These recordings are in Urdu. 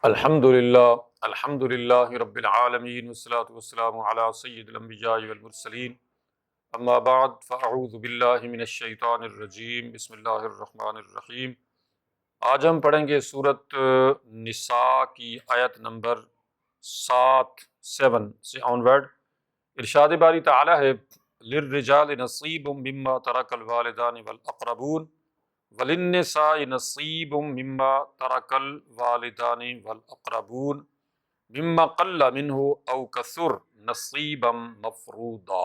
الحمد للہ رب العالمین والصلاة والسلام علی سید الانبیاء والمرسلین اما بعد فاعوذ باللہ من الشیطان الرجیم بسم اللہ الرحمن الرحیم۔ آج ہم پڑھیں گے سورۃ نساء کی آیت نمبر 7 سے آنورڈ۔ ارشاد باری تعالی ہے للرجال نصیب مما ترک الوالدان والاقربون وَلِلنِّسَاءِ نَصِيبٌ مِّمَّا تَرَكَ الْوَالِدَانِ وَالْأَقْرَبُونَ مِمَّا قَلَّ مِنْهُ أَوْ كَثُرَ نَصِيبًا مَفْرُوضًا۔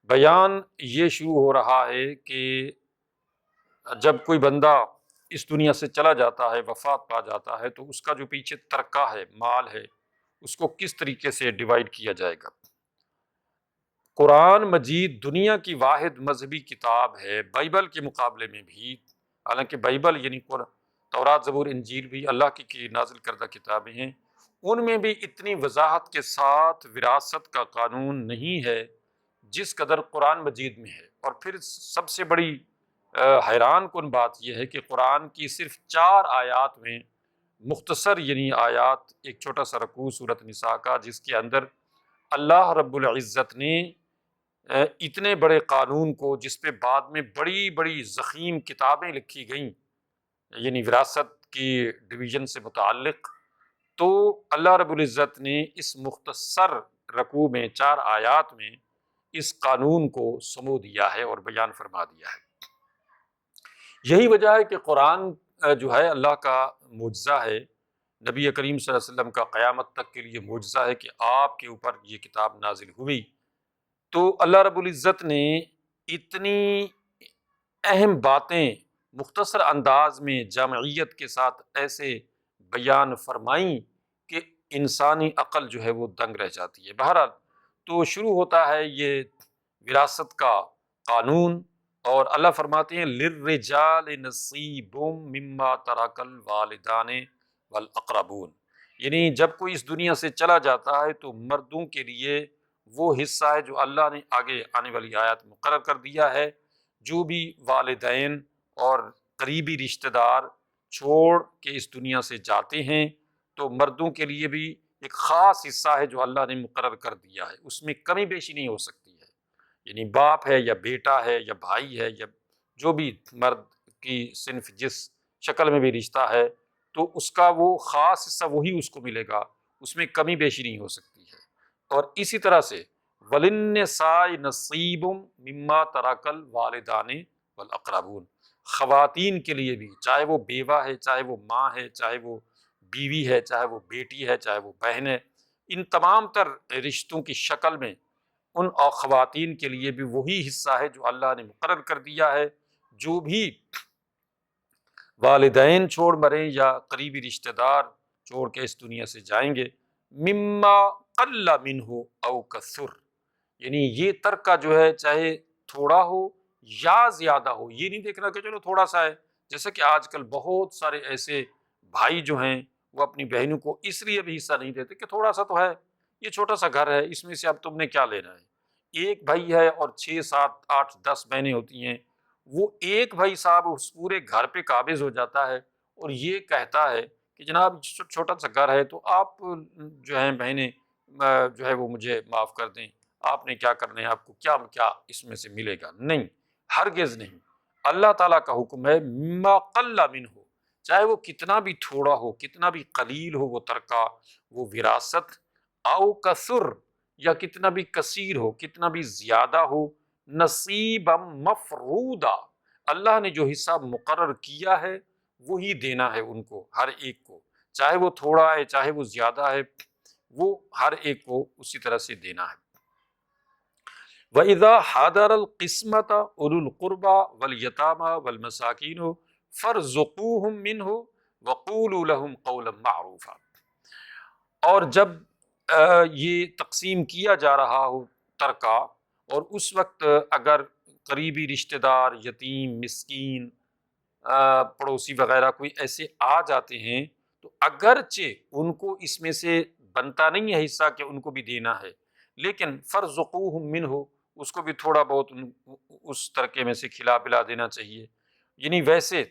بیان یہ شروع ہو رہا ہے کہ جب کوئی بندہ اس دنیا سے چلا جاتا ہے، وفات پا جاتا ہے، تو اس کا جو پیچھے ترکہ ہے، مال ہے، اس کو کس طریقے سے ڈیوائیڈ کیا جائے گا۔ قرآن مجید دنیا کی واحد مذہبی کتاب ہے، بائبل کے مقابلے میں بھی، حالانکہ بائبل یعنی تورات زبور انجیل بھی اللہ کی نازل کردہ کتابیں ہیں، ان میں بھی اتنی وضاحت کے ساتھ وراثت کا قانون نہیں ہے جس قدر قرآن مجید میں ہے۔ اور پھر سب سے بڑی حیران کن بات یہ ہے کہ قرآن کی صرف 4 آیات میں، مختصر یعنی آیات، ایک چھوٹا سا رکوع سورۃ نساء کا، جس کے اندر اللہ رب العزت نے اتنے بڑے قانون کو، جس پہ بعد میں بڑی بڑی ضخیم کتابیں لکھی گئیں، یعنی وراثت کی ڈویژن سے متعلق، تو اللہ رب العزت نے اس مختصر رکوع میں 4 آیات میں اس قانون کو سمو دیا ہے اور بیان فرما دیا ہے۔ یہی وجہ ہے کہ قرآن جو ہے اللہ کا معجزہ ہے، نبی کریم صلی اللہ علیہ وسلم کا قیامت تک کے لیے معجزہ ہے کہ آپ کے اوپر یہ کتاب نازل ہوئی۔ تو اللہ رب العزت نے اتنی اہم باتیں مختصر انداز میں جامعیت کے ساتھ ایسے بیان فرمائیں کہ انسانی عقل جو ہے وہ دنگ رہ جاتی ہے۔ بہرحال تو شروع ہوتا ہے یہ وراثت کا قانون، اور اللہ فرماتے ہیں للرجال نصیب مما ترک الوالدان والاقربون، یعنی جب کوئی اس دنیا سے چلا جاتا ہے تو مردوں کے لیے وہ حصہ ہے جو اللہ نے آگے آنے والی آیات مقرر کر دیا ہے۔ جو بھی والدین اور قریبی رشتہ دار چھوڑ کے اس دنیا سے جاتے ہیں تو مردوں کے لیے بھی ایک خاص حصہ ہے جو اللہ نے مقرر کر دیا ہے، اس میں کمی بیشی نہیں ہو سکتی ہے۔ یعنی باپ ہے یا بیٹا ہے یا بھائی ہے یا جو بھی مرد کی صنف جس شکل میں بھی رشتہ ہے، تو اس کا وہ خاص حصہ وہی اس کو ملے گا، اس میں کمی بیشی نہیں ہو سکتی ہے۔ اور اسی طرح سے وَلِلنِّسَاءِ نَصِيبٌ مِّمَّا تَرَكَ الْوَالِدَانِ وَالْأَقْرَبُونَ، خواتین کے لیے بھی، چاہے وہ بیوہ ہے، چاہے وہ ماں ہے، چاہے وہ بیوی ہے، چاہے وہ بیٹی ہے، چاہے وہ بہن ہے، ان تمام تر رشتوں کی شکل میں ان خواتین کے لیے بھی وہی حصہ ہے جو اللہ نے مقرر کر دیا ہے۔ جو بھی والدین چھوڑ مریں یا قریبی رشتہ دار چھوڑ کے اس دنیا سے جائیں گے، مما قل منہ او کثر، یعنی یہ ترکہ جو ہے چاہے تھوڑا ہو یا زیادہ ہو، یہ نہیں دیکھنا کہ چلو تھوڑا سا ہے۔ جیسے کہ آج کل بہت سارے ایسے بھائی جو ہیں وہ اپنی بہنوں کو اس لیے بھی حصہ نہیں دیتے کہ تھوڑا سا تو ہے، یہ چھوٹا سا گھر ہے، اس میں سے اب تم نے کیا لینا ہے۔ ایک بھائی ہے اور 6 7 8 10 بہنیں ہوتی ہیں، وہ ایک بھائی صاحب اس پورے گھر پہ قابض ہو جاتا ہے اور یہ کہتا ہے کہ جناب چھوٹا سا گھر ہے تو آپ جو ہیں بہنیں جو ہے وہ مجھے معاف کر دیں، آپ نے کیا کرنا ہے، آپ کو کیا کیا اس میں سے ملے گا۔ نہیں، ہرگز نہیں۔ اللہ تعالیٰ کا حکم ہے مما قل منہ، چاہے وہ کتنا بھی تھوڑا ہو، کتنا بھی قلیل ہو وہ ترکہ، وہ وراثت، او کثر، یا کتنا بھی کثیر ہو، کتنا بھی زیادہ ہو، نصیبا مفروضا، اللہ نے جو حصہ مقرر کیا ہے وہی دینا ہے ان کو، ہر ایک کو، چاہے وہ تھوڑا ہے چاہے وہ زیادہ ہے، وہ ہر ایک کو اسی طرح سے دینا ہے۔ وَإِذَا حَضَرَ الْقِسْمَةَ أُولُو الْقُرْبَى وَالْيَتَامَى وَالْمَسَاكِينُ فَارْزُقُوهُم مِّنْهُ وَقُولُوا لَهُمْ قَوْلًا مَّعْرُوفًا، اور جب یہ تقسیم کیا جا رہا ہو ترکہ، اور اس وقت اگر قریبی رشتہ دار، یتیم، مسکین، پڑوسی وغیرہ کوئی ایسے آ جاتے ہیں تو اگرچہ ان کو اس میں سے بنتا نہیں ہے حصہ کہ ان کو بھی دینا ہے، لیکن فَارْزُقُوهُم مِّنْهُ، اس کو بھی تھوڑا بہت اس ترکے میں سے کھلا پلا دینا چاہیے، یعنی ویسے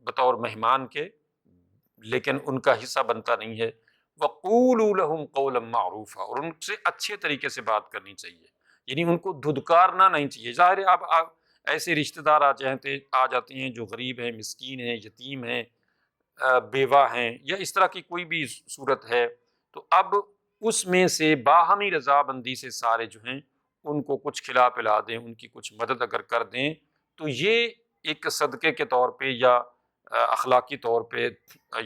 بطور مہمان کے لیکن ان کا حصہ بنتا نہیں ہے۔ وَقُولُوا لَهُمْ قَوْلًا مَعْرُوفًا، اور ان سے اچھے طریقے سے بات کرنی چاہیے، یعنی ان کو دھدکارنا نہیں چاہیے۔ ظاہر ہے اب ایسے رشتہ دار آ جاتے ہیں جو غریب ہیں، مسکین ہیں، یتیم ہیں، بیوہ ہیں، یا اس طرح کی کوئی بھی صورت ہے، تو اب اس میں سے باہمی رضامندی سے سارے جو ہیں ان کو کچھ کھلا پلا دیں، ان کی کچھ مدد اگر کر دیں تو یہ ایک صدقے کے طور پہ یا اخلاقی طور پہ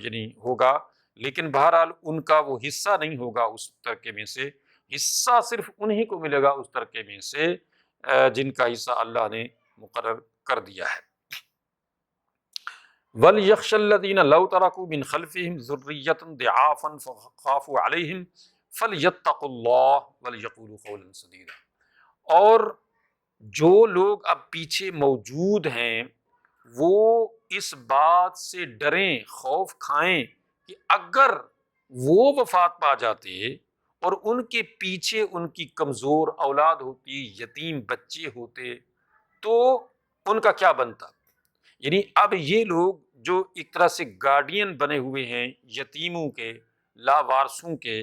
یعنی ہوگا، لیکن بہرحال ان کا وہ حصہ نہیں ہوگا اس ترکے میں سے، حصہ صرف انہی کو ملے گا اس ترکے میں سے جن کا حصہ اللہ نے مقرر کر دیا ہے۔ وَلْيَخْشَ الَّذِينَ لَوْ تَرَكُوا مِنْ خَلْفِهِمْ ذُرِّيَّةً ضِعَافًا فَخَافُوا عَلَيْهِمْ فَلْيَتَّقُوا اللَّهَ وَلْيَقُولُوا قَوْلًا سَدِيدًا، اور جو لوگ اب پیچھے موجود ہیں وہ اس بات سے ڈریں، خوف کھائیں کہ اگر وہ وفات پا جاتے اور ان کے پیچھے ان کی کمزور اولاد ہوتی، یتیم بچے ہوتے، تو ان کا کیا بنتا؟ یعنی اب یہ لوگ جو ایک طرح سے گارڈین بنے ہوئے ہیں یتیموں کے، لاوارثوں کے،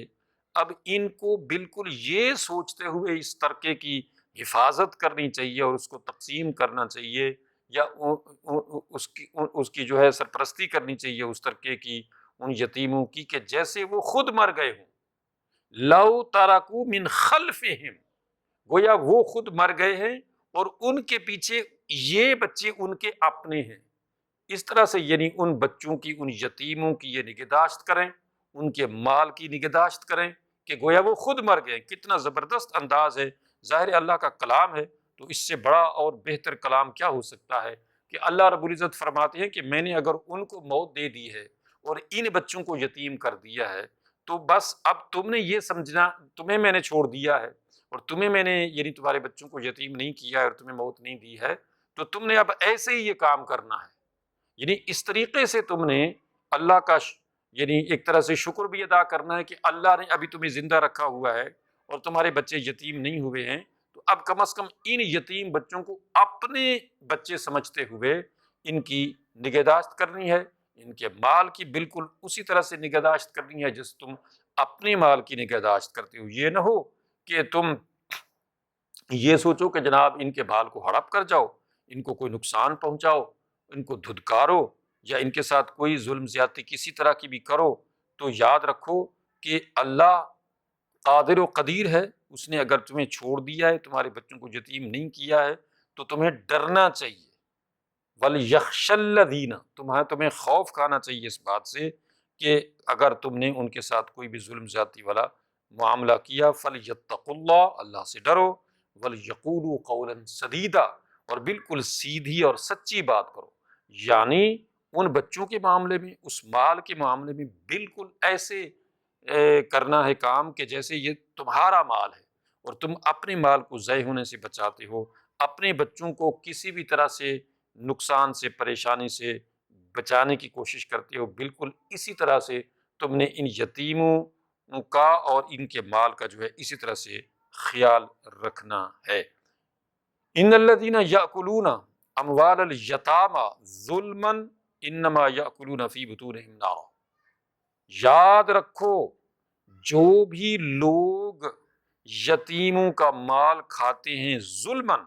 اب ان کو بالکل یہ سوچتے ہوئے اس ترکے کی حفاظت کرنی چاہیے اور اس کو تقسیم کرنا چاہیے، یا اس کی جو ہے سرپرستی کرنی چاہیے اس ترکے کی، ان یتیموں کی، کہ جیسے وہ خود مر گئے ہوں۔ لو ترکوا من خلفہم، گویا وہ خود مر گئے ہیں اور ان کے پیچھے یہ بچے ان کے اپنے ہیں۔ اس طرح سے یعنی ان بچوں کی، ان یتیموں کی یہ نگہداشت کریں، ان کے مال کی نگہداشت کریں کہ گویا وہ خود مر گئے۔ کتنا زبردست انداز ہے، ظاہر اللہ کا کلام ہے، تو اس سے بڑا اور بہتر کلام کیا ہو سکتا ہے کہ اللہ رب العزت فرماتے ہیں کہ میں نے اگر ان کو موت دے دی ہے اور ان بچوں کو یتیم کر دیا ہے تو بس اب تم نے یہ سمجھنا، تمہیں میں نے چھوڑ دیا ہے اور تمہیں میں نے یعنی تمہارے بچوں کو یتیم نہیں کیا ہے اور تمہیں موت نہیں دی ہے، تو تم نے اب ایسے ہی یہ کام کرنا ہے۔ یعنی اس طریقے سے تم نے اللہ کا یعنی ایک طرح سے شکر بھی ادا کرنا ہے کہ اللہ نے ابھی تمہیں زندہ رکھا ہوا ہے اور تمہارے بچے یتیم نہیں ہوئے ہیں، تو اب کم از کم ان یتیم بچوں کو اپنے بچے سمجھتے ہوئے ان کی نگہداشت کرنی ہے، ان کے مال کی بالکل اسی طرح سے نگہداشت کرنی ہے جس تم اپنے مال کی نگہداشت کرتے ہو۔ یہ نہ ہو کہ تم یہ سوچو کہ جناب ان کے بال کو ہڑپ کر جاؤ، ان کو کوئی نقصان پہنچاؤ، ان کو دھدکارو، یا ان کے ساتھ کوئی ظلم زیادتی کسی طرح کی بھی کرو، تو یاد رکھو کہ اللہ قادر و قدیر ہے، اس نے اگر تمہیں چھوڑ دیا ہے، تمہارے بچوں کو یتیم نہیں کیا ہے، تو تمہیں ڈرنا چاہیے۔ وَلْيَخْشَ الَّذِينَ، تمہیں خوف کھانا چاہیے اس بات سے کہ اگر تم نے ان کے ساتھ کوئی بھی ظلم زیادتی والا معاملہ کیا، فَلْيَتَّقُوا اللَّهَ، اللہ سے ڈرو، وَلْيَقُولُوا قَوْلًا سَدِيدًا، اور بالکل سیدھی اور سچی بات کرو، یعنی ان بچوں کے معاملے میں، اس مال کے معاملے میں بالکل ایسے کرنا ہے کام کہ جیسے یہ تمہارا مال ہے اور تم اپنے مال کو ضائع ہونے سے بچاتے ہو، اپنے بچوں کو کسی بھی طرح سے نقصان سے، پریشانی سے بچانے کی کوشش کرتے ہو، بالکل اسی طرح سے تم نے ان یتیموں کا اور ان کے مال کا جو ہے اسی طرح سے خیال رکھنا ہے۔ ان الذین یأکلون اموال الیتامی ظلما انما یأکلون فی بطونہم نارا، یاد رکھو جو بھی لوگ یتیموں کا مال کھاتے ہیں ظلماً،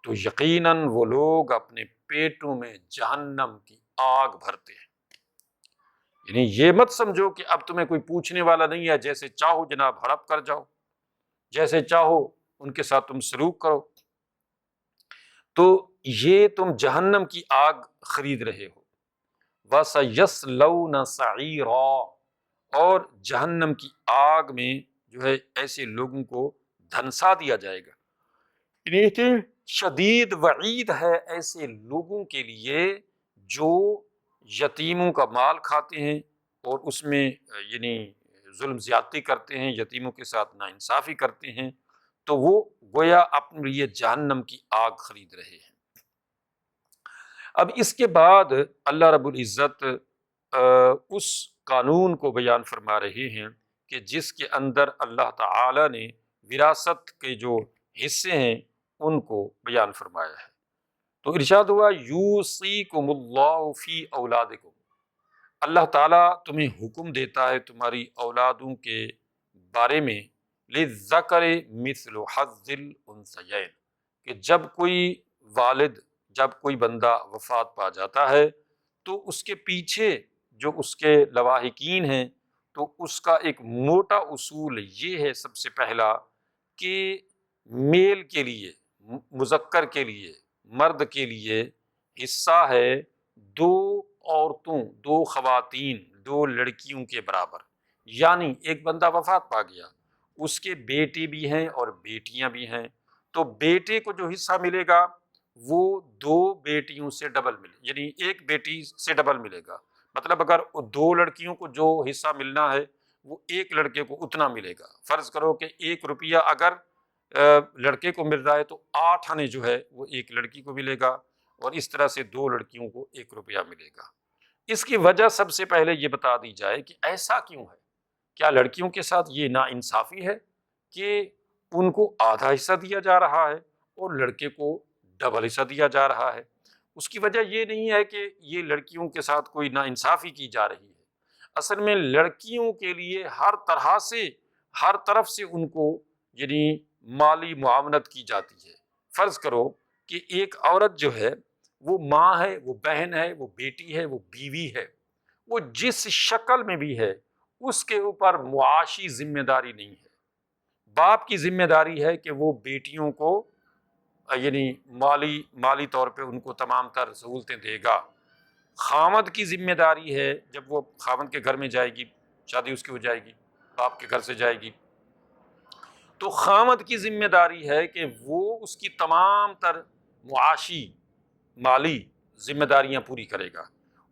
تو یقیناً وہ لوگ اپنے پیٹوں میں جہنم کی آگ بھرتے ہیں۔ یعنی یہ مت سمجھو کہ اب تمہیں کوئی پوچھنے والا نہیں ہے، جیسے چاہو جناب ہڑپ کر جاؤ، جیسے چاہو ان کے ساتھ تم سلوک کرو، تو یہ تم جہنم کی آگ خرید رہے ہو۔ وَسَيَصْلَوْنَ سَعِيرًا، اور جہنم کی آگ میں جو ہے ایسے لوگوں کو دھنسا دیا جائے گا۔ یعنی کہ شدید وعید ہے ایسے لوگوں کے لیے جو یتیموں کا مال کھاتے ہیں اور اس میں یعنی ظلم زیادتی کرتے ہیں، یتیموں کے ساتھ ناانصافی کرتے ہیں، تو وہ گویا اپنے لیے جہنم کی آگ خرید رہے ہیں۔ اب اس کے بعد اللہ رب العزت اس قانون کو بیان فرما رہے ہیں کہ جس کے اندر اللہ تعالی نے وراثت کے جو حصے ہیں ان کو بیان فرمایا ہے۔ تو ارشاد ہوا یوصیکم اللہ فی اولادکم، اللہ تعالیٰ تمہیں حکم دیتا ہے تمہاری اولادوں کے بارے میں، للذکر مثل حظ الانثیین، کہ جب کوئی والد، جب کوئی بندہ وفات پا جاتا ہے تو اس کے پیچھے جو اس کے لواحقین ہیں، تو اس کا ایک موٹا اصول یہ ہے سب سے پہلا کہ میل کے لیے، مذکر کے لیے، مرد کے لیے حصہ ہے دو عورتوں، دو خواتین، دو لڑکیوں کے برابر۔ یعنی ایک بندہ وفات پا گیا، اس کے بیٹے بھی ہیں اور بیٹیاں بھی ہیں، تو بیٹے کو جو حصہ ملے گا وہ دو بیٹیوں سے ڈبل ملے، یعنی ایک بیٹی سے ڈبل ملے گا۔ مطلب اگر دو لڑکیوں کو جو حصہ ملنا ہے وہ ایک لڑکے کو اتنا ملے گا۔ فرض کرو کہ 1 روپیہ اگر لڑکے کو مل رہا ہے تو 8 آنے جو ہے وہ ایک لڑکی کو ملے گا، اور اس طرح سے دو لڑکیوں کو 1 روپیہ ملے گا۔ اس کی وجہ سب سے پہلے یہ بتا دی جائے کہ ایسا کیوں ہے، کیا لڑکیوں کے ساتھ یہ ناانصافی ہے کہ ان کو آدھا حصہ دیا جا رہا ہے اور لڑکے کو ڈبل حصہ دیا جا رہا ہے؟ اس کی وجہ یہ نہیں ہے کہ یہ لڑکیوں کے ساتھ کوئی ناانصافی کی جا رہی ہے، اصل میں لڑکیوں کے لیے ہر طرح سے، ہر طرف سے ان کو یعنی مالی معاونت کی جاتی ہے۔ فرض کرو کہ ایک عورت جو ہے وہ ماں ہے، وہ بہن ہے، وہ بیٹی ہے، وہ بیوی ہے، وہ جس شکل میں بھی ہے اس کے اوپر معاشی ذمہ داری نہیں ہے۔ باپ کی ذمہ داری ہے کہ وہ بیٹیوں کو یعنی مالی طور پہ ان کو تمام تر سہولتیں دے گا۔ خامد کی ذمہ داری ہے، جب وہ خامد کے گھر میں جائے گی، شادی اس کی ہو جائے گی، باپ کے گھر سے جائے گی، تو خامد کی ذمہ داری ہے کہ وہ اس کی تمام تر معاشی مالی ذمہ داریاں پوری کرے گا۔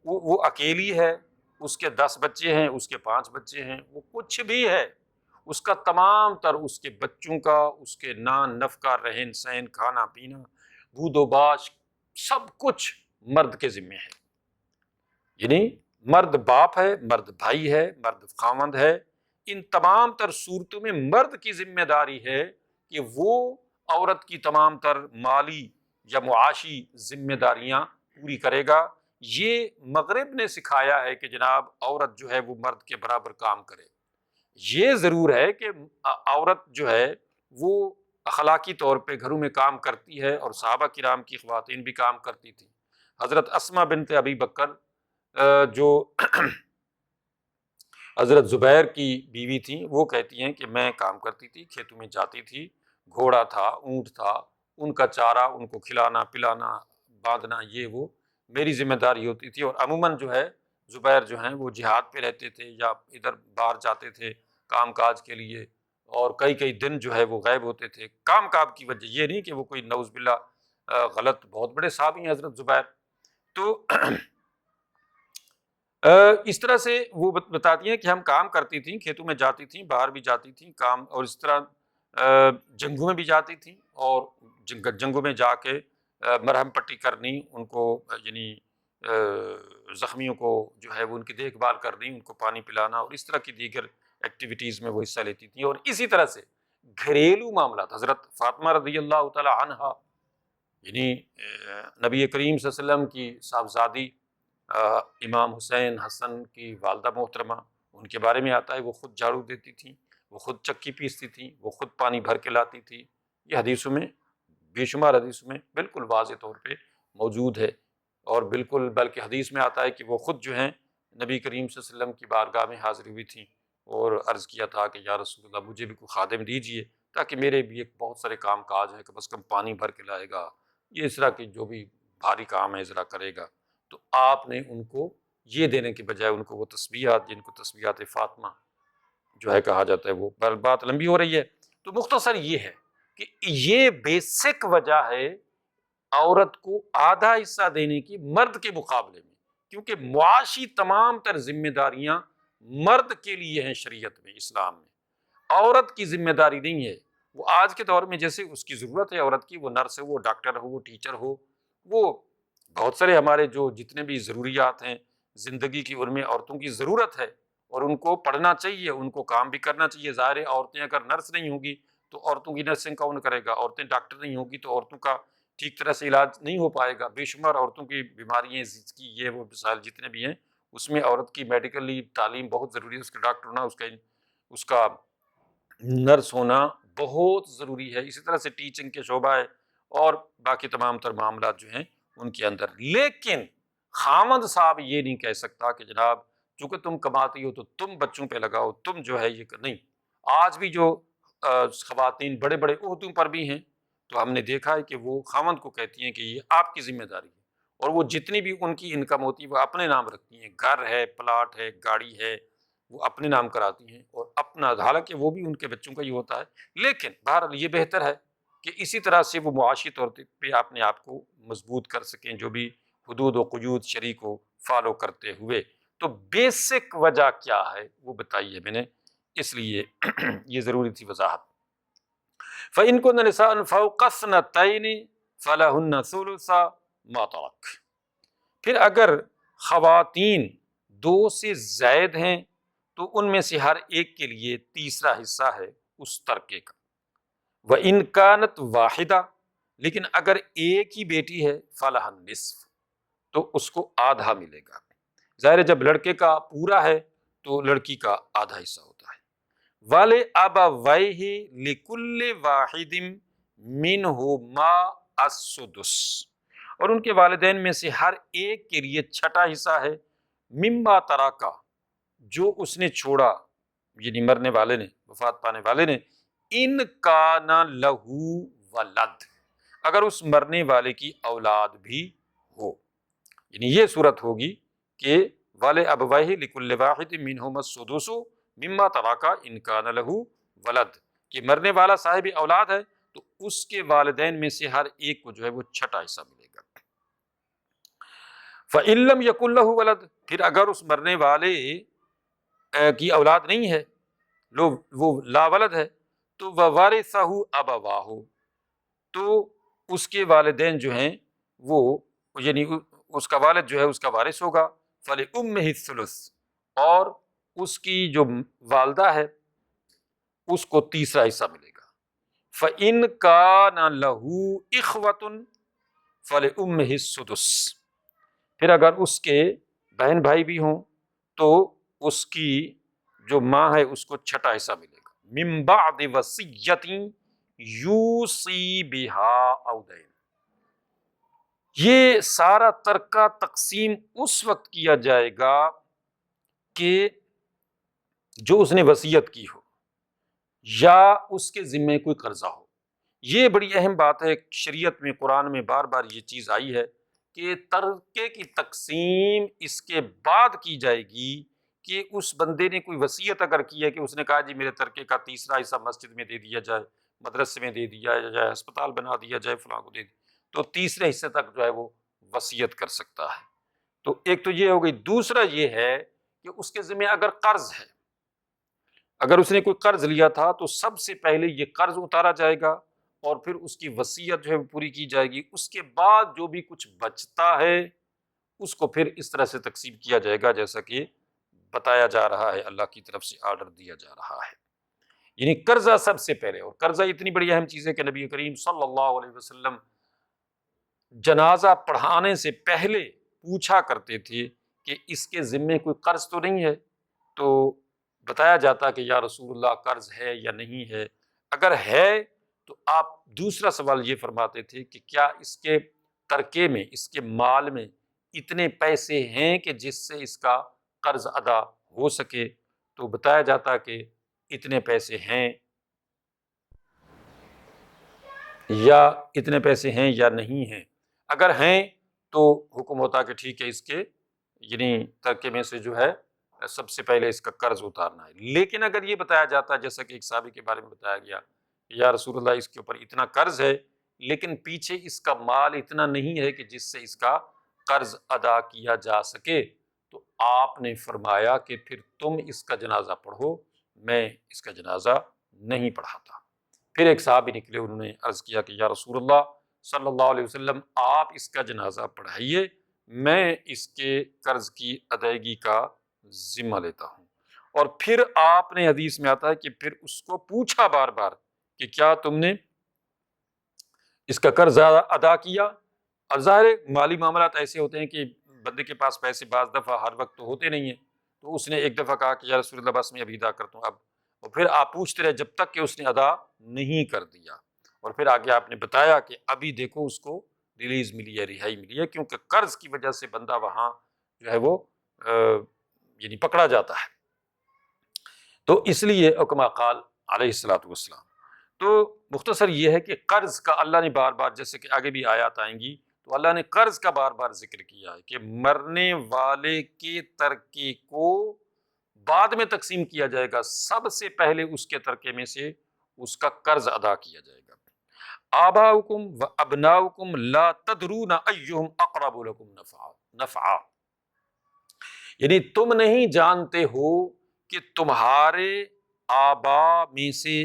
وہ اکیلی ہے، اس کے 10 بچے ہیں، اس کے 5 بچے ہیں، وہ کچھ بھی ہے، اس کا تمام تر، اس کے بچوں کا، اس کے نان نفقہ، رہن سہن، کھانا پینا، بود و باش، سب کچھ مرد کے ذمے ہے۔ یعنی مرد باپ ہے، مرد بھائی ہے، مرد خاوند ہے، ان تمام تر صورتوں میں مرد کی ذمہ داری ہے کہ وہ عورت کی تمام تر مالی یا معاشی ذمہ داریاں پوری کرے گا۔ یہ مغرب نے سکھایا ہے کہ جناب عورت جو ہے وہ مرد کے برابر کام کرے۔ یہ ضرور ہے کہ عورت جو ہے وہ اخلاقی طور پہ گھروں میں کام کرتی ہے، اور صحابہ کرام کی خواتین بھی کام کرتی تھیں۔ حضرت اسما بنت ابی بکر جو حضرت زبیر کی بیوی تھیں، وہ کہتی ہیں کہ میں کام کرتی تھی، کھیتوں میں جاتی تھی، گھوڑا تھا، اونٹ تھا، ان کا چارہ، ان کو کھلانا پلانا باندھنا، یہ وہ میری ذمہ داری ہوتی تھی۔ اور عموماً جو ہے زبیر جو ہیں وہ جہاد پہ رہتے تھے یا ادھر باہر جاتے تھے کام کاج کے لیے، اور کئی کئی دن جو ہے وہ غائب ہوتے تھے کام کاج کی وجہ، یہ نہیں کہ وہ کوئی نعوذ باللہ غلط، بہت بڑے صحابی ہیں حضرت زبیر۔ تو اس طرح سے وہ بتاتی ہیں کہ ہم کام کرتی تھیں، کھیتوں میں جاتی تھیں، باہر بھی جاتی تھیں کام، اور اس طرح جنگوں میں بھی جاتی تھیں، اور جنگوں میں جا کے مرہم پٹی کرنی ان کو، یعنی زخمیوں کو جو ہے وہ ان کی دیکھ بھال کرنی، ان کو پانی پلانا، اور اس طرح کی دیگر ایکٹیویٹیز میں وہ حصہ لیتی تھیں۔ اور اسی طرح سے گھریلو معاملات، حضرت فاطمہ رضی اللہ تعالی عنہا، یعنی نبی کریم صلی اللہ علیہ وسلم کی صاحبزادی امام حسین حسن کی والدہ محترمہ، ان کے بارے میں آتا ہے وہ خود جھاڑو دیتی تھیں، وہ خود چکی پیستی تھیں، وہ خود پانی بھر کے لاتی تھی۔ یہ حدیثوں میں، بے شمار حدیثوں میں بالکل واضح طور پہ موجود ہے، اور بالکل بلکہ حدیث میں آتا ہے کہ وہ خود جو ہیں نبی کریم صلی اللہ علیہ وسلم کی بارگاہ میں حاضر ہوئی تھیں اور عرض کیا تھا کہ یا رسول اللہ مجھے بھی کوئی خادم دیجئے تاکہ میرے بھی ایک بہت سارے کام کاج ہیں، کم از کم پانی بھر کے لائے گا، یہ اس طرح کے جو بھی بھاری کام ہے ذرا کرے گا۔ تو آپ نے ان کو یہ دینے کے بجائے ان کو وہ تسبیحات، جن کو تسبیحات فاطمہ جو ہے کہا جاتا ہے، وہ بات لمبی ہو رہی ہے، تو مختصر یہ ہے کہ یہ بیسک وجہ ہے عورت کو آدھا حصہ دینے کی مرد کے مقابلے میں، کیونکہ معاشی تمام تر ذمہ داریاں مرد کے لیے ہیں شریعت میں، اسلام میں، عورت کی ذمہ داری نہیں ہے۔ وہ آج کے دور میں جیسے اس کی ضرورت ہے عورت کی، وہ نرس ہو، وہ ڈاکٹر ہو، وہ ٹیچر ہو، وہ بہت سارے ہمارے جو جتنے بھی ضروریات ہیں زندگی کی، ان میں عورتوں کی ضرورت ہے، اور ان کو پڑھنا چاہیے، ان کو کام بھی کرنا چاہیے۔ ظاہر ہے عورتیں اگر نرس نہیں ہوں گی تو عورتوں کی نرسنگ کون کرے گا، عورتیں ڈاکٹر نہیں ہوں گی تو عورتوں کا ٹھیک طرح سے علاج نہیں ہو پائے گا۔ بے شمار عورتوں کی بیماریاں کی یہ وہ مسائل جتنے بھی ہیں اس میں عورت کی میڈیکلی تعلیم بہت ضروری ہے، اس کے ڈاکٹر ہونا، اس کا نرس ہونا بہت ضروری ہے، اسی طرح سے ٹیچنگ کے شعبہ ہے اور باقی تمام تر معاملات جو ہیں ان کے اندر۔ لیکن خامند صاحب یہ نہیں کہہ سکتا کہ جناب چونکہ تم کماتی ہو تو تم بچوں پہ لگاؤ، تم جو ہے یہ نہیں۔ آج بھی جو خواتین بڑے بڑے عہدوں پر بھی ہیں تو ہم نے دیکھا ہے کہ وہ خامند کو کہتی ہیں کہ یہ آپ کی ذمہ داری ہے، اور وہ جتنی بھی ان کی انکم ہوتی ہے وہ اپنے نام رکھتی ہیں، گھر ہے، پلاٹ ہے، گاڑی ہے، وہ اپنے نام کراتی ہیں اور اپنا، حالانکہ وہ بھی ان کے بچوں کا ہی ہوتا ہے، لیکن بہرحال یہ بہتر ہے کہ اسی طرح سے وہ معاشی طور پہ اپنے آپ کو مضبوط کر سکیں، جو بھی حدود و قیود شرع کو فالو کرتے ہوئے۔ تو بیسک وجہ کیا ہے وہ بتائی ہے میں نے، اس لیے یہ ضروری تھی وضاحت۔ فَإِن كُنَّ نِسَاءً فَوْقَ اثْنَتَيْنِ فَلَهُنَّ ثُلُثَ مَا تَرَكَ۔ پھر اگر خواتین دو سے زائد ہیں تو ان میں سے ہر ایک کے لیے تیسرا حصہ ہے اس ترکے کا۔ وَإِن كَانَتْ وَاحِدَةً، لیکن اگر ایک ہی بیٹی ہے فَلَهَا النِّصْفُ، تو اس کو آدھا ملے گا۔ ظاہر ہے جب لڑکے کا پورا ہے تو لڑکی کا آدھا حصہ ہوتا ہے۔ وَلِأَبَوَيْهِ لِكُلِّ وَاحِدٍ مِّنْهُمَا السُّدُسُ، اور ان کے والدین میں سے ہر ایک کے لیے چھٹا حصہ ہے، مما تراکا، جو اس نے چھوڑا، یعنی مرنے والے نے، وفات پانے والے نے، ان کان لہو ولد، اگر اس مرنے والے کی اولاد بھی ہو، یعنی یہ صورت ہوگی کہ وَلِأَبَوَيْهِ لِكُلِّ وَاحِدٍ مِّنْهُمَا السُّدُسُ مِمَّا تَرَكَ إِن كَانَ لَهُ وَلَد، کہ مرنے والا صاحب اولاد ہے تو اس کے والدین میں سے ہر ایک کو جو ہے وہ چھٹا حصہ ملے گا۔ فَإِن لَّمْ يَكُن لَّهُ وَلَد، پھر اگر اس مرنے والے کی اولاد نہیں ہے، وہ لا ولد ہے، تو وَوَرِثَهُ أَبَوَاهُ، تو اس کے والدین جو ہیں وہ، یعنی اس کا والد جو ہے اس کا وارث ہوگا، فَلِأُمِّهِ الثُّلُثُ، اور اس کی جو والدہ ہے اس کو تیسرا حصہ ملے گا۔ فَإِن كَانَ لَهُ إِخْوَةٌ فَلِأُمِّهِ السُّدُسُ، پھر اگر اس کے بہن بھائی بھی ہوں تو اس کی جو ماں ہے اس کو چھٹا حصہ ملے گا۔ مِن بَعْدِ وَصِيَّةٍ يُوصِي بِهَا أَوْ دَيْنٍ، یہ سارا ترکہ تقسیم اس وقت کیا جائے گا کہ جو اس نے وصیت کی ہو یا اس کے ذمے کوئی قرضہ ہو۔ یہ بڑی اہم بات ہے، شریعت میں، قرآن میں بار بار یہ چیز آئی ہے کہ ترکے کی تقسیم اس کے بعد کی جائے گی کہ اس بندے نے کوئی وصیت اگر کی ہے کہ اس نے کہا جی میرے ترکے کا تیسرا حصہ مسجد میں دے دیا جائے، مدرسے میں دے دیا جائے، ہسپتال بنا دیا جائے، فلاں کو دے دیا، تو تیسرے حصے تک جو ہے وہ وصیت کر سکتا ہے۔ تو ایک تو یہ ہو گئی، دوسرا یہ ہے کہ اس کے ذمہ اگر قرض ہے، اگر اس نے کوئی قرض لیا تھا تو سب سے پہلے یہ قرض اتارا جائے گا اور پھر اس کی وصیت جو ہے وہ پوری کی جائے گی، اس کے بعد جو بھی کچھ بچتا ہے اس کو پھر اس طرح سے تقسیم کیا جائے گا جیسا کہ بتایا جا رہا ہے، اللہ کی طرف سے آرڈر دیا جا رہا ہے۔ یعنی قرضہ سب سے پہلے، اور قرضہ اتنی بڑی اہم چیز ہے کہ نبی کریم صلی اللہ علیہ وسلم جنازہ پڑھانے سے پہلے پوچھا کرتے تھے کہ اس کے ذمے کوئی قرض تو نہیں ہے، تو بتایا جاتا کہ یا رسول اللہ قرض ہے یا نہیں ہے، اگر ہے تو آپ دوسرا سوال یہ فرماتے تھے کہ کیا اس کے ترکے میں، اس کے مال میں اتنے پیسے ہیں کہ جس سے اس کا قرض ادا ہو سکے، تو بتایا جاتا کہ اتنے پیسے ہیں یا اتنے پیسے ہیں یا نہیں ہیں۔ اگر ہیں تو حکم ہوتا کہ ٹھیک ہے، اس کے یعنی ترکے میں سے جو ہے سب سے پہلے اس کا قرض اتارنا ہے۔ لیکن اگر یہ بتایا جاتا جیسا کہ ایک صحابی کے بارے میں بتایا گیا کہ یا رسول اللہ اس کے اوپر اتنا قرض ہے لیکن پیچھے اس کا مال اتنا نہیں ہے کہ جس سے اس کا قرض ادا کیا جا سکے، تو آپ نے فرمایا کہ پھر تم اس کا جنازہ پڑھو، میں اس کا جنازہ نہیں پڑھاتا۔ پھر ایک صحابی نکلے، انہوں نے عرض کیا کہ یا رسول اللہ صلی اللہ علیہ وسلم آپ اس کا جنازہ پڑھائیے، میں اس کے قرض کی ادائیگی کا ذمہ لیتا ہوں۔ اور پھر آپ نے، حدیث میں آتا ہے کہ پھر اس کو پوچھا بار بار کہ کیا تم نے اس کا قرض ادا کیا؟ اور ظاہر مالی معاملات ایسے ہوتے ہیں کہ بندے کے پاس پیسے بعض دفعہ ہر وقت تو ہوتے نہیں ہیں، تو اس نے ایک دفعہ کہا کہ یا رسول اللہ بس میں ابھی ادا کرتا ہوں اب، اور پھر آپ پوچھتے رہے جب تک کہ اس نے ادا نہیں کر دیا، اور پھر آگے آپ نے بتایا کہ ابھی دیکھو اس کو ریلیز ملی ہے، رہائی ملی ہے، کیونکہ قرض کی وجہ سے بندہ وہاں جو ہے وہ یعنی پکڑا جاتا ہے۔ تو اس لیے کما قال علیہ الصلوۃ والسلام، تو مختصر یہ ہے کہ قرض کا اللہ نے بار بار، جیسے کہ آگے بھی آیات آئیں گی، تو اللہ نے قرض کا بار بار ذکر کیا ہے کہ مرنے والے کے ترکے کو بعد میں تقسیم کیا جائے گا، سب سے پہلے اس کے ترکے میں سے اس کا قرض ادا کیا جائے گا۔ آباؤکم و ابناؤکم لا تدرون ایہم اقرب لکم نفعا، یعنی تم نہیں جانتے ہو کہ تمہارے آبا میں سے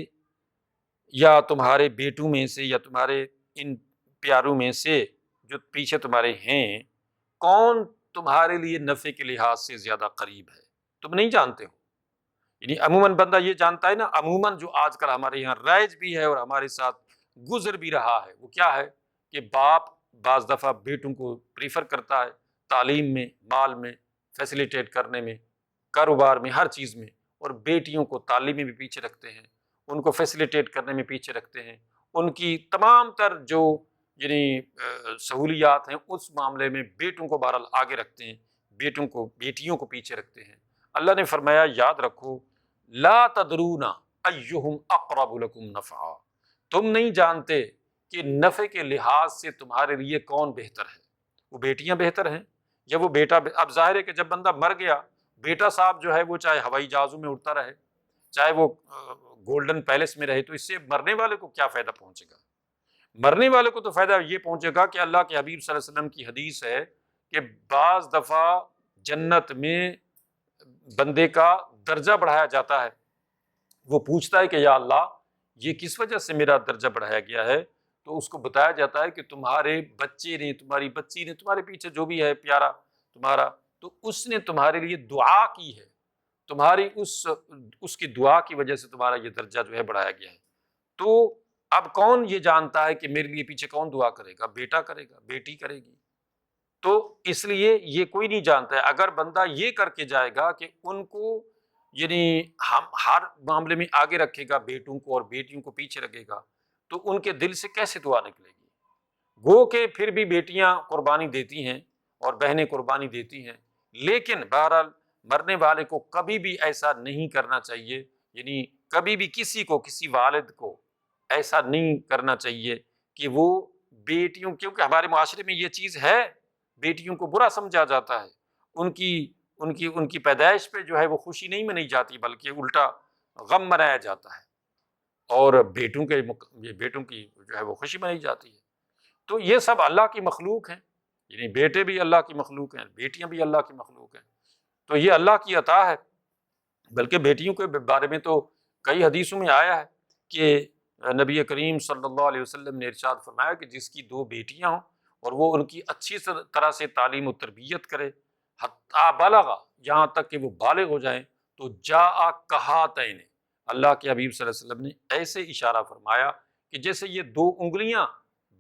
یا تمہارے بیٹوں میں سے یا تمہارے ان پیاروں میں سے جو پیچھے تمہارے ہیں، کون تمہارے لیے نفع کے لحاظ سے زیادہ قریب ہے، تم نہیں جانتے ہو۔ یعنی عموماً بندہ یہ جانتا ہے نا، عموماً جو آج کل ہمارے یہاں رائج بھی ہے اور ہمارے ساتھ گزر بھی رہا ہے، وہ کیا ہے کہ باپ بعض دفعہ بیٹوں کو پریفر کرتا ہے تعلیم میں، مال میں، فیسیلیٹیٹ کرنے میں، کاروبار میں، ہر چیز میں، اور بیٹیوں کو تعلیم میں بھی پیچھے رکھتے ہیں، ان کو فیسیلیٹیٹ کرنے میں پیچھے رکھتے ہیں، ان کی تمام تر جو یعنی سہولیات ہیں اس معاملے میں بیٹوں کو بہرحال آگے رکھتے ہیں، بیٹیوں کو پیچھے رکھتے ہیں۔ اللہ نے فرمایا یاد رکھو لا تدرون ایہم اقرب لکم نفعا، تم نہیں جانتے کہ نفع کے لحاظ سے تمہارے لیے کون بہتر ہے، وہ بیٹیاں بہتر ہیں یا وہ بیٹا اب ظاہر ہے کہ جب بندہ مر گیا، بیٹا صاحب جو ہے وہ چاہے ہوائی جہازوں میں اڑتا رہے، چاہے وہ گولڈن پیلس میں رہے، تو اس سے مرنے والے کو کیا فائدہ پہنچے گا؟ مرنے والے کو تو فائدہ یہ پہنچے گا کہ اللہ کے حبیب صلی اللہ علیہ وسلم کی حدیث ہے کہ بعض دفعہ جنت میں بندے کا درجہ بڑھایا جاتا ہے، وہ پوچھتا ہے کہ یا اللہ یہ کس وجہ سے میرا درجہ بڑھایا گیا ہے، تو اس کو بتایا جاتا ہے کہ تمہارے بچے نے، تمہاری بچی نے، تمہارے پیچھے جو بھی ہے پیارا تمہارا، تو اس نے تمہارے لیے دعا کی ہے، تمہاری اس کی دعا کی وجہ سے تمہارا یہ درجہ جو ہے بڑھایا گیا ہے۔ تو اب کون یہ جانتا ہے کہ میرے لیے پیچھے کون دعا کرے گا؟ بیٹا کرے گا، بیٹی کرے گی، تو اس لیے یہ کوئی نہیں جانتا ہے۔ اگر بندہ یہ کر کے جائے گا کہ ان کو یعنی ہم ہر معاملے میں آگے رکھے گا، بیٹوں کو اور بیٹیوں کو پیچھے رکھے گا، تو ان کے دل سے کیسے دعا نکلے گی؟ گو کہ پھر بھی بیٹیاں قربانی دیتی ہیں اور بہنیں قربانی دیتی ہیں، لیکن بہرحال مرنے والے کو کبھی بھی ایسا نہیں کرنا چاہیے، یعنی کبھی بھی کسی والد کو ایسا نہیں کرنا چاہیے کہ وہ بیٹیوں، کیونکہ ہمارے معاشرے میں یہ چیز ہے، بیٹیوں کو برا سمجھا جاتا ہے، ان کی پیدائش پہ جو ہے وہ خوشی نہیں منائی جاتی بلکہ الٹا غم منایا جاتا ہے، اور بیٹوں کی جو ہے وہ خوشی منائی جاتی ہے۔ تو یہ سب اللہ کی مخلوق ہیں، یعنی بیٹے بھی اللہ کی مخلوق ہیں، بیٹیاں بھی اللہ کی مخلوق ہیں، تو یہ اللہ کی عطا ہے۔ بلکہ بیٹیوں کے بارے میں تو کئی حدیثوں میں آیا ہے کہ نبی کریم صلی اللہ علیہ وسلم نے ارشاد فرمایا کہ جس کی 2 بیٹیاں ہوں اور وہ ان کی اچھی طرح سے تعلیم و تربیت کرے، حتی بلغ، یہاں تک کہ وہ بالغ ہو جائیں، تو جاء کہاتین، اللہ کے حبیب صلی اللہ علیہ وسلم نے ایسے اشارہ فرمایا کہ جیسے یہ 2 انگلیاں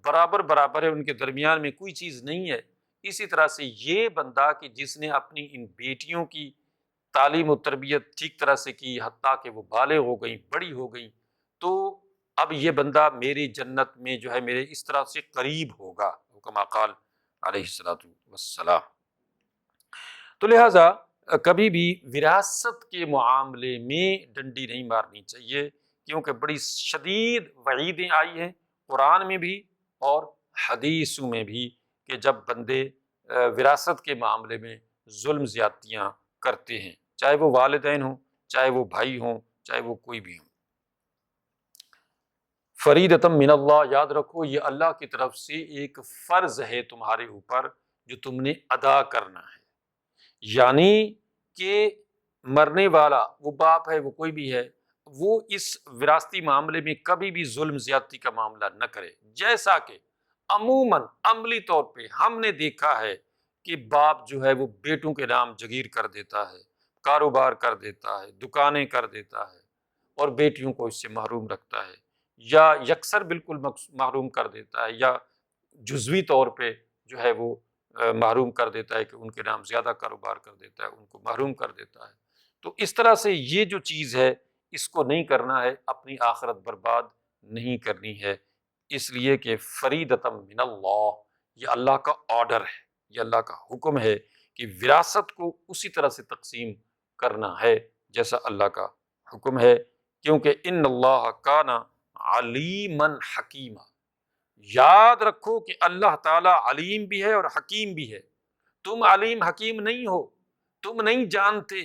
برابر برابر ہے، ان کے درمیان میں کوئی چیز نہیں ہے، اسی طرح سے یہ بندہ کہ جس نے اپنی ان بیٹیوں کی تعلیم و تربیت ٹھیک طرح سے کی، حتیٰ کہ وہ بالغ ہو گئیں، بڑی ہو گئیں، تو اب یہ بندہ میری جنت میں جو ہے میرے اس طرح سے قریب ہوگا، کما قال علیہ الصلوۃ والسلام۔ تو لہٰذا کبھی بھی وراثت کے معاملے میں ڈنڈی نہیں مارنی چاہیے، کیونکہ بڑی شدید وعیدیں آئی ہیں قرآن میں بھی اور حدیثوں میں بھی کہ جب بندے وراثت کے معاملے میں ظلم زیادتیاں کرتے ہیں، چاہے وہ والدین ہوں، چاہے وہ بھائی ہوں، چاہے وہ کوئی بھی ہوں۔ فریدۃ من اللہ، یاد رکھو یہ اللہ کی طرف سے ایک فرض ہے تمہارے اوپر جو تم نے ادا کرنا ہے، یعنی کہ مرنے والا وہ باپ ہے، وہ کوئی بھی ہے، وہ اس وراثتی معاملے میں کبھی بھی ظلم زیادتی کا معاملہ نہ کرے، جیسا کہ عموماً عملی طور پہ ہم نے دیکھا ہے کہ باپ جو ہے وہ بیٹوں کے نام جگیر کر دیتا ہے، کاروبار کر دیتا ہے، دکانیں کر دیتا ہے، اور بیٹیوں کو اس سے محروم رکھتا ہے، یا یکسر بالکل محروم کر دیتا ہے، یا جزوی طور پہ جو ہے وہ محروم کر دیتا ہے، کہ ان کے نام زیادہ کاروبار کر دیتا ہے، ان کو محروم کر دیتا ہے۔ تو اس طرح سے یہ جو چیز ہے اس کو نہیں کرنا ہے، اپنی آخرت برباد نہیں کرنی ہے، اس لیے کہ فریدۃ من اللہ، یہ اللہ کا آرڈر ہے، یہ اللہ کا حکم ہے کہ وراثت کو اسی طرح سے تقسیم کرنا ہے جیسا اللہ کا حکم ہے، کیونکہ ان اللہ کان علیما حکیما۔ یاد رکھو کہ اللہ تعالیٰ علیم بھی ہے اور حکیم بھی ہے۔ تم علیم حکیم نہیں ہو، تم نہیں جانتے،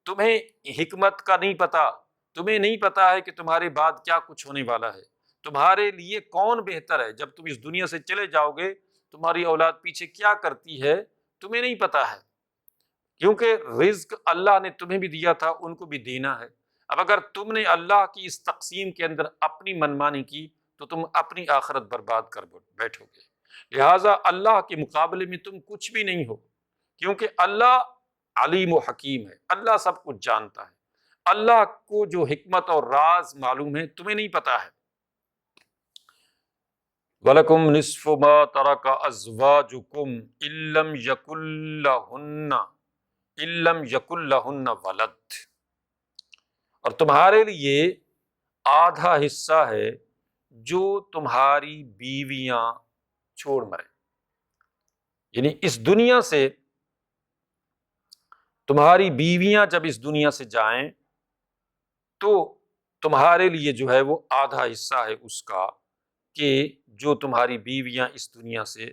تمہیں حکمت کا نہیں پتا، تمہیں نہیں پتا ہے کہ تمہارے بعد کیا کچھ ہونے والا ہے، تمہارے لیے کون بہتر ہے، جب تم اس دنیا سے چلے جاؤ گے تمہاری اولاد پیچھے کیا کرتی ہے تمہیں نہیں پتا ہے، کیونکہ رزق اللہ نے تمہیں بھی دیا تھا، ان کو بھی دینا ہے۔ اب اگر تم نے اللہ کی اس تقسیم کے اندر اپنی منمانی کی تو تم اپنی آخرت برباد کر بیٹھو گے، لہٰذا اللہ کے مقابلے میں تم کچھ بھی نہیں ہو، کیونکہ اللہ علیم و حکیم ہے، اللہ سب کچھ جانتا ہے، اللہ کو جو حکمت اور راز معلوم ہے تمہیں نہیں پتا ہے۔ وَلَكُمْ نِصْفُ مَا تَرَكَ أَزْوَاجُكُمْ إِن لَّمْ يَكُن لَّهُنَّ وَلَدٌ، اور تمہارے لیے آدھا حصہ ہے جو تمہاری بیویاں چھوڑ مریں، یعنی اس دنیا سے تمہاری بیویاں جب اس دنیا سے جائیں تو تمہارے لیے جو ہے وہ آدھا حصہ ہے اس کا، کہ جو تمہاری بیویاں اس دنیا سے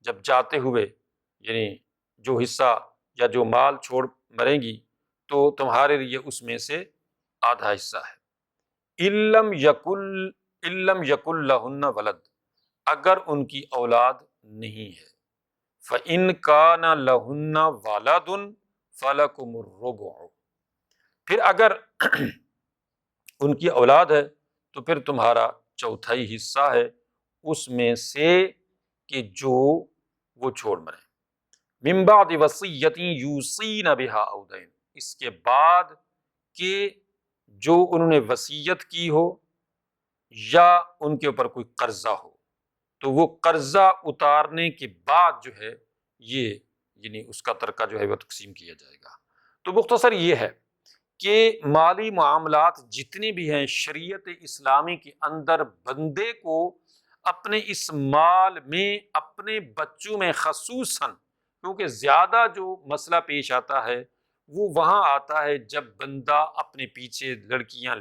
جب جاتے ہوئے، یعنی جو حصہ یا جو مال چھوڑ مریں گی تو تمہارے لیے اس میں سے آدھا حصہ ہے۔ اِن لَّمْ يَكُن لَّهُنَّ وَلَدٌ، اگر ان کی اولاد نہیں ہے، فَإِن كَانَ لَهُنَّ وَلَدٌ فَلَكُمُ الرُّبُعُ، پھر اگر ان کی اولاد ہے تو پھر تمہارا چوتھائی حصہ ہے اس میں سے کہ جو وہ چھوڑ مریں۔ من بعد وصیۃ یوصین بہا او دین، اس کے بعد کہ جو انہوں نے وصیت کی ہو یا ان کے اوپر کوئی قرضہ ہو، تو وہ قرضہ اتارنے کے بعد جو ہے یہ، یعنی اس کا ترکہ جو ہے وہ تقسیم کیا جائے گا۔ تو مختصر یہ ہے کہ مالی معاملات جتنے بھی ہیں شریعت اسلامی کے اندر بندے کو اپنے اس مال میں، اپنے بچوں میں خصوصاً، کیونکہ زیادہ جو مسئلہ پیش آتا ہے وہ وہاں آتا ہے جب بندہ اپنے پیچھے لڑکیاں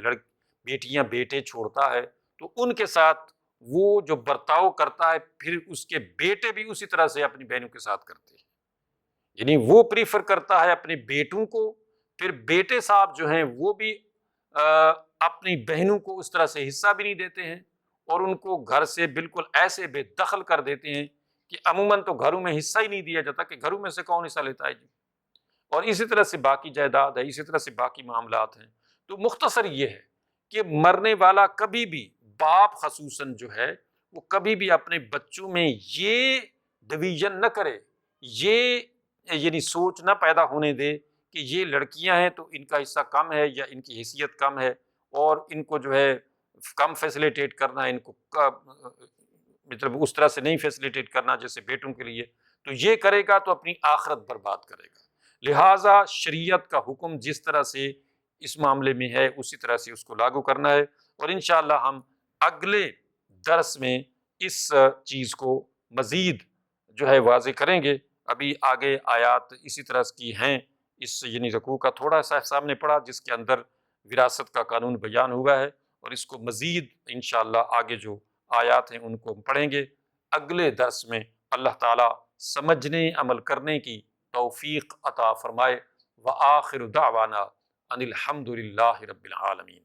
بیٹیاں بیٹے چھوڑتا ہے تو ان کے ساتھ وہ جو برتاؤ کرتا ہے پھر اس کے بیٹے بھی اسی طرح سے اپنی بہنوں کے ساتھ کرتے ہیں، یعنی وہ پریفر کرتا ہے اپنے بیٹوں کو، پھر بیٹے صاحب جو ہیں وہ بھی اپنی بہنوں کو اس طرح سے حصہ بھی نہیں دیتے ہیں، اور ان کو گھر سے بالکل ایسے بے دخل کر دیتے ہیں کہ عموماً تو گھروں میں حصہ ہی نہیں دیا جاتا، کہ گھروں میں سے کون حصہ لیتا ہے جی، اور اسی طرح سے باقی جائیداد ہے، اسی طرح سے باقی معاملات ہیں۔ تو مختصر یہ ہے کہ مرنے والا کبھی بھی، باپ خصوصاً جو ہے وہ کبھی بھی اپنے بچوں میں یہ ڈویژن نہ کرے، یہ یعنی سوچ نہ پیدا ہونے دے کہ یہ لڑکیاں ہیں تو ان کا حصہ کم ہے یا ان کی حیثیت کم ہے اور ان کو جو ہے کم فیسلیٹیٹ کرنا ہے، ان کو مطلب اس طرح سے نہیں فیسلیٹیٹ کرنا جیسے بیٹوں کے لیے، تو یہ کرے گا تو اپنی آخرت برباد کرے گا۔ لہٰذا شریعت کا حکم جس طرح سے اس معاملے میں ہے اسی طرح سے اس کو لاگو کرنا ہے، اور انشاءاللہ ہم اگلے درس میں اس چیز کو مزید جو ہے واضح کریں گے۔ ابھی آگے آیات اسی طرح کی ہیں، اس یعنی رکوع کا تھوڑا سا سامنے پڑا جس کے اندر وراثت کا قانون بیان ہوا ہے، اور اس کو مزید انشاءاللہ آگے جو آیات ہیں ان کو ہم پڑھیں گے اگلے درس میں۔ اللہ تعالیٰ سمجھنے عمل کرنے کی توفیق عطا فرمائے۔ وآخر دعوانا ان الحمد للہ رب العالمین۔